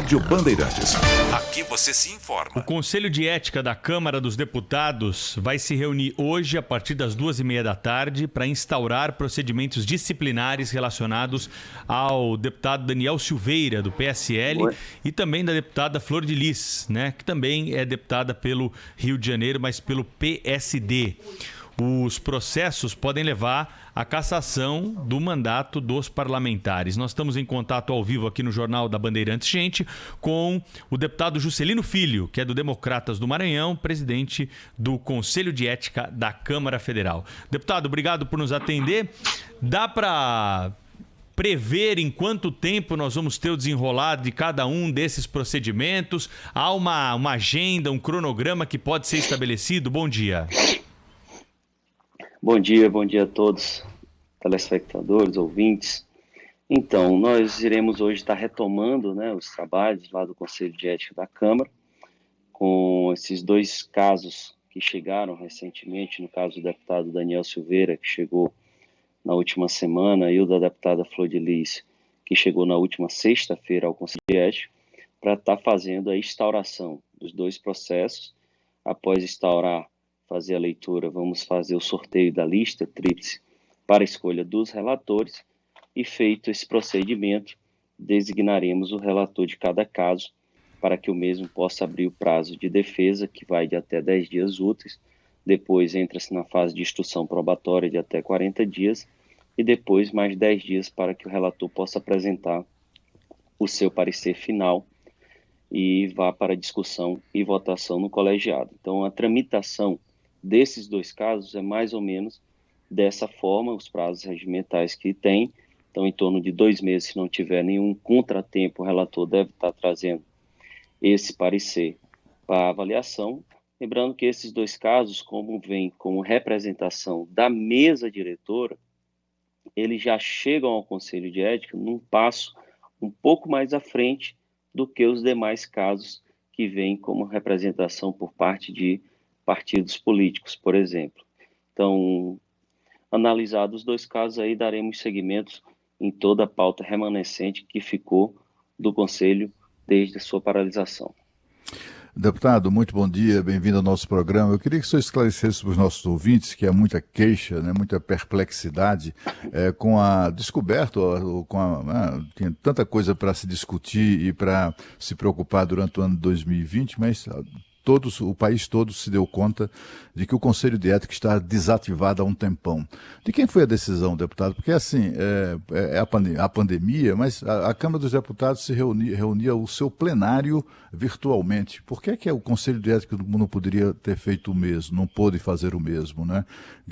Rádio Bandeirantes. Aqui você se informa. O Conselho de Ética da Câmara dos Deputados vai se reunir hoje a partir das 2h30 da tarde para instaurar procedimentos disciplinares relacionados ao deputado Daniel Silveira, do PSL, e também da deputada Flor de Lis, né, que também é deputada pelo Rio de Janeiro, mas pelo PSD. Os processos podem levar à cassação do mandato dos parlamentares. Nós estamos em contato ao vivo aqui no Jornal da Bandeirantes, gente, com o deputado Juscelino Filho, que é do Democratas do Maranhão, presidente do Conselho de Ética da Câmara Federal. Deputado, obrigado por nos atender. Dá para prever em quanto tempo nós vamos ter o desenrolar de cada um desses procedimentos? Há uma agenda, um cronograma que pode ser estabelecido? Bom dia. Bom dia a todos, telespectadores, ouvintes. Então, nós iremos hoje estar retomando, os trabalhos lá do Conselho de Ética da Câmara, com esses dois casos que chegaram recentemente, no caso do deputado Daniel Silveira, que chegou na última semana, e o da deputada Flor de Lis, que chegou na última sexta-feira ao Conselho de Ética, para estar fazendo a instauração dos dois processos. Após fazer a leitura, vamos fazer o sorteio da lista tríplice para a escolha dos relatores, e feito esse procedimento, designaremos o relator de cada caso para que o mesmo possa abrir o prazo de defesa, que vai de até 10 dias úteis, depois entra-se na fase de instrução probatória de até 40 dias, e depois mais 10 dias para que o relator possa apresentar o seu parecer final e vá para discussão e votação no colegiado. Então, a tramitação desses dois casos é mais ou menos dessa forma, os prazos regimentais que tem. Então, em torno de 2 meses, se não tiver nenhum contratempo, o relator deve estar trazendo esse parecer para avaliação. Lembrando que esses dois casos, como vem como representação da mesa diretora, eles já chegam ao Conselho de Ética num passo um pouco mais à frente do que os demais casos que vêm como representação por parte de partidos políticos, por exemplo. Então, analisados os dois casos, aí daremos seguimento em toda a pauta remanescente que ficou do Conselho desde a sua paralisação. Deputado, muito bom dia, bem-vindo ao nosso programa. Eu queria que o senhor esclarecesse para os nossos ouvintes que há muita queixa, muita perplexidade com a descoberta, tem tanta coisa para se discutir e para se preocupar durante o ano de 2020, mas o país todo se deu conta de que o Conselho de Ética está desativado há um tempão. De quem foi a decisão, deputado? Porque, assim, a pandemia, mas a Câmara dos Deputados se reunia o seu plenário virtualmente. Por que o Conselho de Ética não poderia ter feito o mesmo, não pôde fazer o mesmo, né?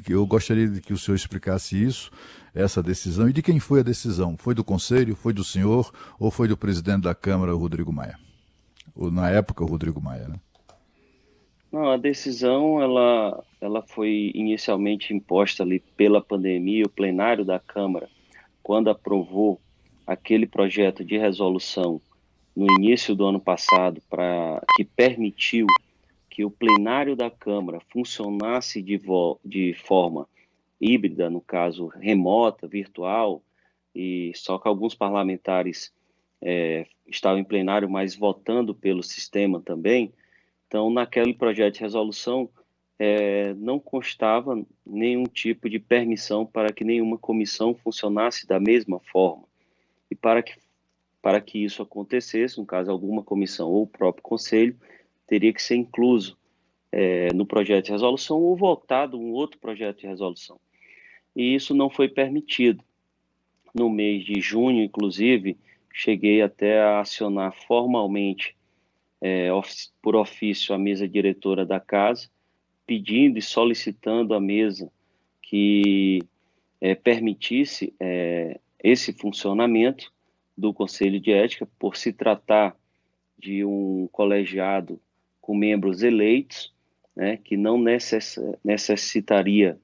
Eu gostaria de que o senhor explicasse isso, essa decisão, e de quem foi a decisão? Foi do Conselho, foi do senhor, ou foi do presidente da Câmara, Rodrigo Maia? Ou, na época, o Rodrigo Maia, né? Não, a decisão ela foi inicialmente imposta ali pela pandemia. O plenário da Câmara, quando aprovou aquele projeto de resolução no início do ano passado, que permitiu que o plenário da Câmara funcionasse de forma híbrida, no caso remota, virtual, e só que alguns parlamentares estavam em plenário, mas votando pelo sistema também. Então, naquele projeto de resolução, não constava nenhum tipo de permissão para que nenhuma comissão funcionasse da mesma forma. E para que isso acontecesse, no caso, alguma comissão ou o próprio Conselho, teria que ser incluso no projeto de resolução ou votado um outro projeto de resolução. E isso não foi permitido. No mês de junho, inclusive, cheguei até a acionar formalmente por ofício a mesa diretora da casa, pedindo e solicitando à mesa que permitisse esse funcionamento do Conselho de Ética, por se tratar de um colegiado com membros eleitos, que não necessitaria,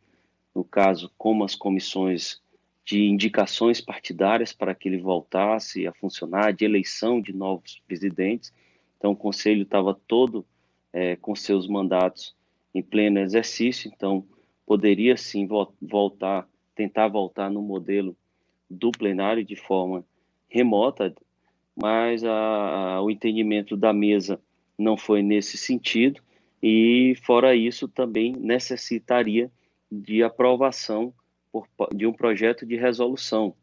no caso, como as comissões, de indicações partidárias para que ele voltasse a funcionar, de eleição de novos presidentes. Então, o Conselho estava todo com seus mandatos em pleno exercício, então poderia sim tentar voltar no modelo do plenário de forma remota, mas o entendimento da mesa não foi nesse sentido, e fora isso também necessitaria de aprovação de um projeto de resolução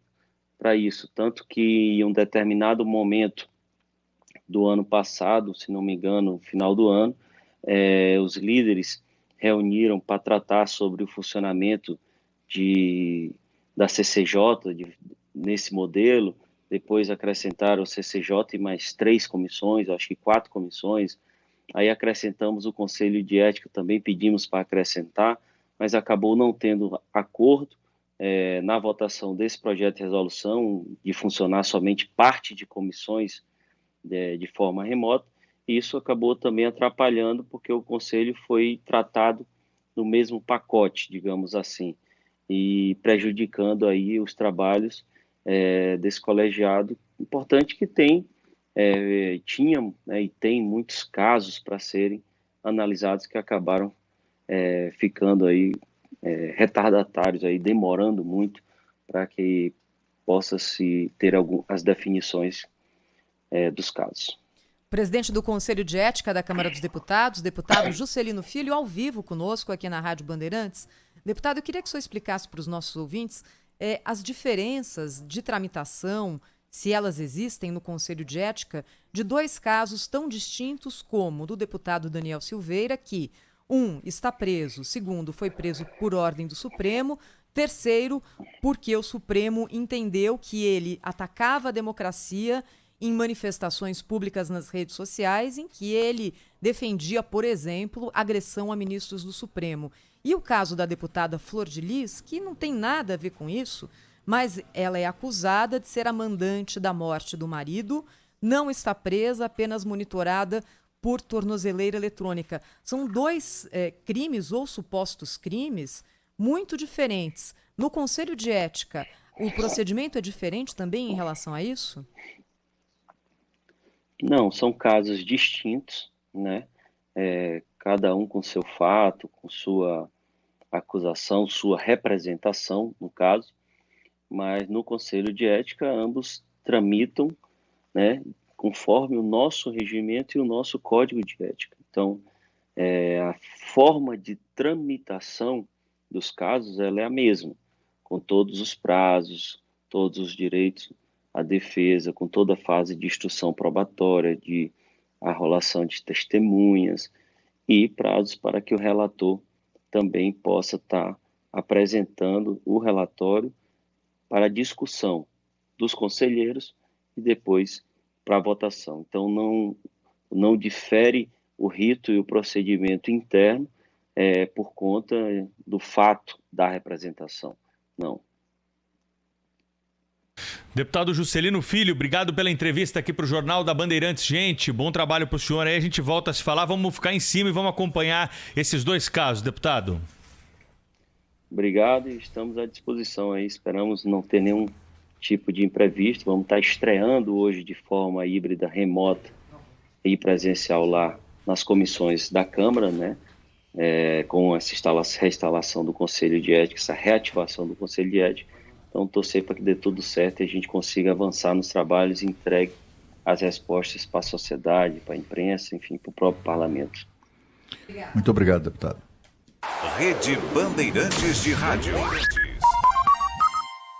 para isso, tanto que em um determinado momento do ano passado, se não me engano, no final do ano, os líderes reuniram para tratar sobre o funcionamento da CCJ nesse modelo. Depois acrescentaram o CCJ e mais 3 comissões, acho que 4 comissões. Aí acrescentamos o Conselho de Ética, também pedimos para acrescentar, mas acabou não tendo acordo na votação desse projeto de resolução, de funcionar somente parte de comissões de forma remota, e isso acabou também atrapalhando, porque o Conselho foi tratado no mesmo pacote, digamos assim, e prejudicando aí os trabalhos desse colegiado importante que tinha, né, e tem muitos casos para serem analisados que acabaram ficando aí retardatários, aí, demorando muito para que possa-se ter as definições dos casos. Presidente do Conselho de Ética da Câmara dos Deputados, deputado Juscelino Filho, ao vivo conosco aqui na Rádio Bandeirantes. Deputado, eu queria que o senhor explicasse para os nossos ouvintes as diferenças de tramitação, se elas existem no Conselho de Ética, de 2 casos tão distintos como o do deputado Daniel Silveira, que, 1, está preso, 2, foi preso por ordem do Supremo, 3, porque o Supremo entendeu que ele atacava a democracia em manifestações públicas nas redes sociais, em que ele defendia, por exemplo, agressão a ministros do Supremo. E o caso da deputada Flor de Lis, que não tem nada a ver com isso, mas ela é acusada de ser a mandante da morte do marido, não está presa, apenas monitorada por tornozeleira eletrônica. São 2 crimes ou supostos crimes muito diferentes. No Conselho de Ética, o procedimento é diferente também em relação a isso? Não, são casos distintos, né? Cada um com seu fato, com sua acusação, sua representação, no caso, mas no Conselho de Ética ambos tramitam, né, conforme o nosso regimento e o nosso Código de Ética. Então, a forma de tramitação dos casos ela é a mesma, com todos os prazos, todos os direitos à defesa, com toda a fase de instrução probatória, de arrolação de testemunhas e prazos para que o relator também possa estar apresentando o relatório para a discussão dos conselheiros e depois para a votação. Então, não difere o rito e o procedimento interno por conta do fato da representação, não. Deputado Juscelino Filho, obrigado pela entrevista aqui para o Jornal da Bandeirantes. Gente, bom trabalho para o senhor. Aí a gente volta a se falar, vamos ficar em cima e vamos acompanhar esses 2 casos, deputado. Obrigado e estamos à disposição aí. Esperamos não ter nenhum tipo de imprevisto. Vamos estar estreando hoje de forma híbrida, remota e presencial lá nas comissões da Câmara, né? Com essa reinstalação do Conselho de Ética, essa reativação do Conselho de Ética. Então, torcer para que dê tudo certo e a gente consiga avançar nos trabalhos e entregue as respostas para a sociedade, para a imprensa, enfim, para o próprio parlamento. Muito obrigado, deputado. Rede Bandeirantes de Rádio.